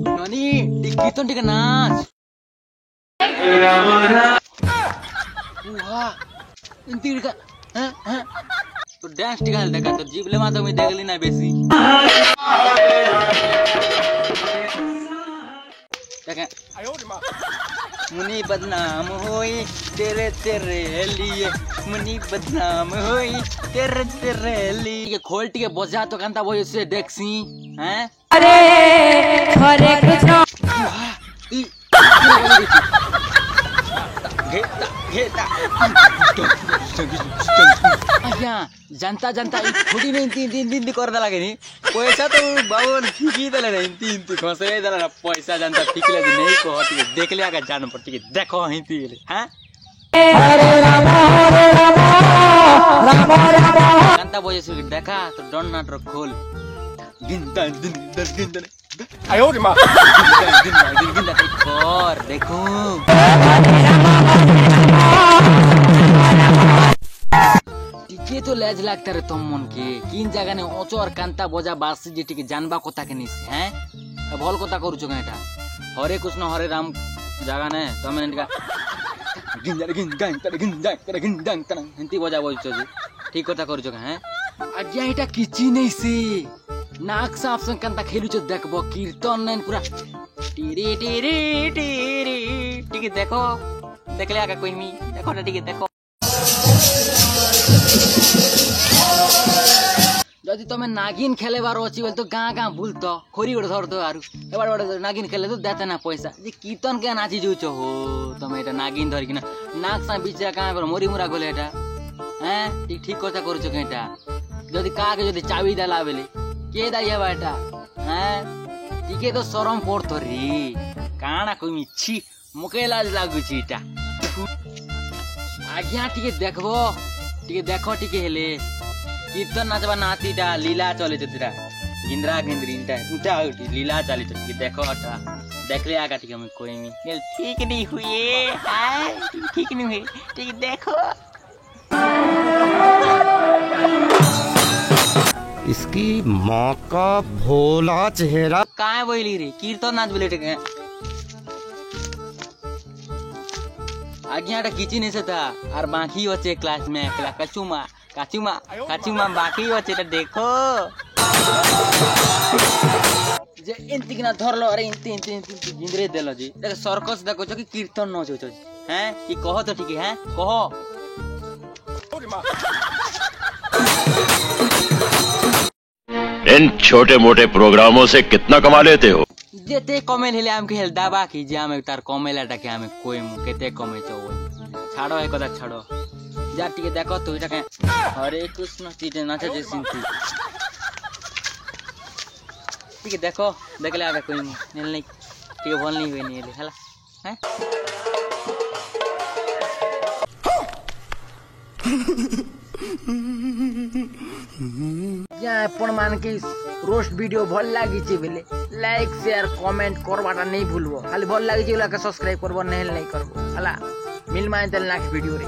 ननी टिकी टिके नाच वाह इंती का हैं हैं तो डांस टिका देखा तो जीवले मा तो मैं देखली ना बेसी देखे मुनी बदनाम होई तेरे तेरे लिए मुनी बदनाम होई तेरे तेरे लिए ये खोलटी के बजा तो कांता वो से देखसी हैं अरे हरे कृष्ण घेता आज्ञा जनता जनता थोड़ी में तीन दिन कर दला के नी पैसा तो बाबन ठिकी दले नहीं तीन खसे दला ना पैसा जनता ठीक ले नहीं को हटी देख लिया का जान पर ठीक देखो ही ती हैं हरे राम जनता बोले से देखा तो डन नाट खोल दिन आयो रे मां दिन कर देखो টিকে তো লেজ লাগতে রে তমন কে কিন জায়গা নে ওচর কান্তা বজা বাসি যে টিকে জানবা কথা কে নিস হ্যাঁ ভল কথা করছো কেন এটা হরে কৃষ্ণ হরে রাম জায়গা নে তুমি এনকা গিন হিন্দি বজা বলছো যে ঠিক কথা করছো হ্যাঁ আজ্ঞা এটা কিছি নেই সে নাক সাফ সং কান্তা খেলুছো দেখবো কীর্তন নেন পুরা টিরি টিরি টিরি টিকে দেখো দেখলে আগা কইমি দেখো না টিকে দেখো যদি তুমি নাগিন খেলেবার অছি বল তো গাঁ গাঁ বুলতো খড়ি গোটে ধরতো আর এবার নাগিন খেলে তো দেতে না পয়সা যে কীর্তন কে নাচি যাচ্ছ হো তুমি এটা নাগিন ধরিকিনা নাক সা বিচরা কাঁ করে মরি মুরা গলে এটা হ্যাঁ ঠিক কথা করছো কে এটা যদি কাকে যদি চাবি দেলা বেলে কে দাই হবা এটা হ্যাঁ টিকে তো শরম পড়তো রে কানা কইমি ছি মুখে লাজ লাগুছি এটা আজ্ঞা টিকে দেখবো টিকে দেখো টিকে হেলে কীর্তন নাচবা নাতিটা লীলা চলে যেটা ইন্দ্রা গেন্দ্রিনটা উঠা উঠি লীলা চালিত টিকে দেখো ওটা দেখলে আগা টিকে আমি কইমি ঠিক नहीं हुए हां ठीक नहीं हुए টিকে দেখো इसकी माँ का भोला चेहरा काय बोली रे कीर्तन नाच बोले टिके आज्ञाटा किची नहीं से था और बाकी बच्चे क्लास में काचुमा बाकी बच्चे तो देखो जे इंती किना धरलो अरे इंती गिंद्रे देलो जी देख सर्कस देखो कि कीर्तन न हो हैं कि कहो तो ठीक है कहो इन छोटे मोटे प्रोग्रामों से कितना कमा लेते हो जेते कमेल हेले आम के हेल दाबा की जे आम तार कमेलाटा के आम कोई मु केते कमे छो छाड़ो है कदा छाड़ो जा टिके देखो तो इटा के हरे कृष्ण तीटे नाचे जे सिंती टिके देखो देखले आगे कोई मु नेल नहीं टिके भल नहीं हुए नहीं हला हैं या अपन मान के रोस्ट वीडियो भल लागी छि बेले लाइक शेयर कमेंट करवाटा नहीं भूलबो खाली भल लागी छि ओला के सब्सक्राइब करबो नहीं करबो हला मिल माय देल नेक्स्ट वीडियो रे।